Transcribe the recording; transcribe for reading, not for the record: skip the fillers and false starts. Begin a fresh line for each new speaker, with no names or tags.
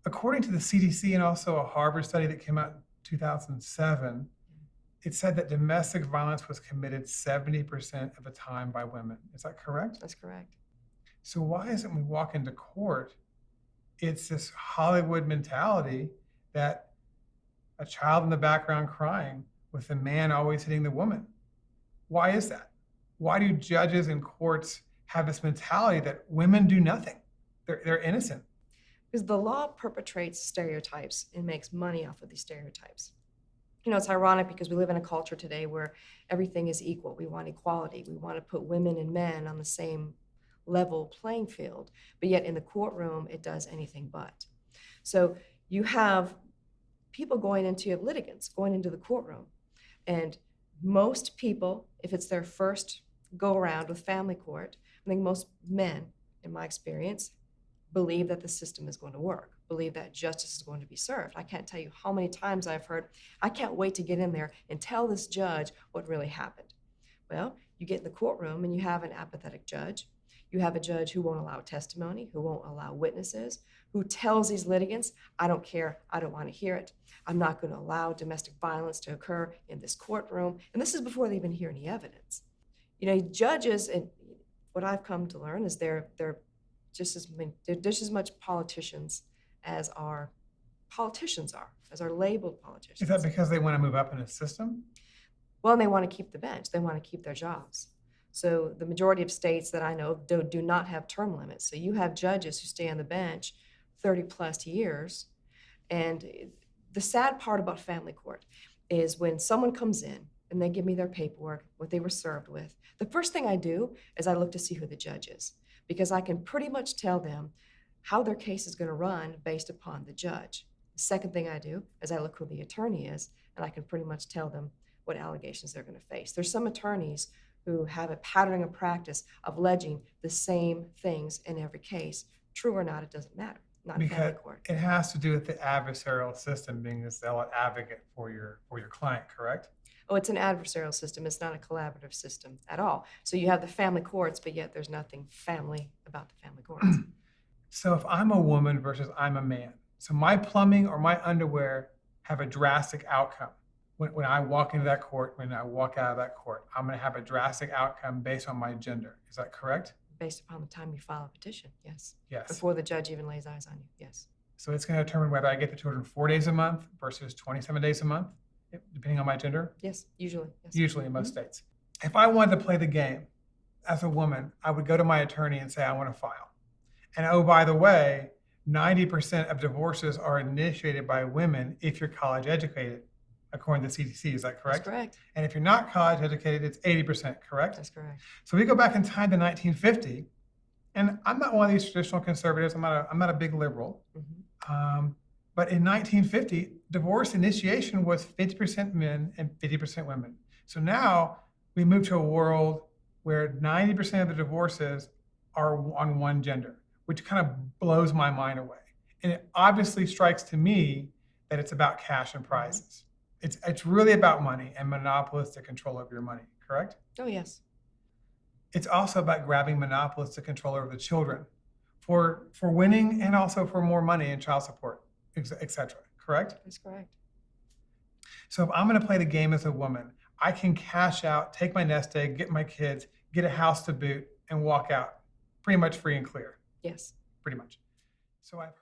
According to the CDC and also a Harvard study that came out in 2007, it said that domestic violence was committed 70% of the time by women. Is that correct?
That's correct.
So why isn't when we walk into court, it's this Hollywood mentality that a child in the background crying with the man always hitting the woman? Why is that? Why do judges and courts have this mentality that women do nothing? They're innocent.
Because the law perpetrates stereotypes and makes money off of these stereotypes. It's ironic because we live in a culture today where everything is equal. We want equality. We want to put women and men on the same level playing field. But yet in the courtroom, it does anything but. So you have litigants going into the courtroom. And most people, if it's their first go around with family court, I think most men, in my experience, believe that the system is going to work, believe that justice is going to be served. I can't tell you how many times I've heard, I can't wait to get in there and tell this judge what really happened. Well, you get in the courtroom and you have an apathetic judge. You have a judge who won't allow testimony, who won't allow witnesses, who tells these litigants, I don't care, I don't want to hear it. I'm not going to allow domestic violence to occur in this courtroom. And this is before they even hear any evidence. Judges, and what I've come to learn is they're just as much politicians as our labeled politicians.
Is that because they want to move up in a system?
Well, and they want to keep the bench. They want to keep their jobs. So the majority of states that I know do not have term limits. So you have judges who stay on the bench 30 plus years. And the sad part about family court is when someone comes in and they give me their paperwork, what they were served with, the first thing I do is I look to see who the judge is, because I can pretty much tell them how their case is going to run based upon the judge. The second thing I do is I look who the attorney is, and I can pretty much tell them what allegations they're going to face. There's some attorneys who have a pattern and practice of alleging the same things in every case. True or not, it doesn't matter. Not in family
Because
court.
it has to do with the adversarial system being a zealot advocate for your client, correct?
Oh, it's an adversarial system. It's not a collaborative system at all. So you have the family courts, but yet there's nothing family about the family courts.
So if I'm a woman versus I'm a man, so my plumbing or my underwear have a drastic outcome. When I walk into that court, when I walk out of that court, I'm going to have a drastic outcome based on my gender. Is that correct?
Based upon the time you file a petition, yes.
Yes.
Before the judge even lays eyes on you, yes.
So it's going to determine whether I get the children 4 days a month versus 27 days a month, depending on my gender?
Yes, usually. Yes.
Usually in most states. If I wanted to play the game as a woman, I would go to my attorney and say, I want to file. And oh, by the way, 90% of divorces are initiated by women if you're college educated, according to the CDC. Is that correct?
That's correct.
And if you're not college educated, it's 80%, correct?
That's correct.
So we go back in time to 1950, and I'm not one of these traditional conservatives. I'm not a big liberal. But in 1950, divorce initiation was 50% men and 50% women. So now we move to a world where 90% of the divorces are on one gender, which kind of blows my mind away. And it obviously strikes to me that it's about cash and prizes. It's really about money and monopolistic control over your money, correct?
Oh, yes.
It's also about grabbing monopolistic control over the children for winning and also for more money and child support, etc. Correct?
That's correct.
So if I'm going to play the game as a woman, I can cash out, take my nest egg, get my kids, get a house to boot, and walk out pretty much free and clear.
Yes.
Pretty much. So I've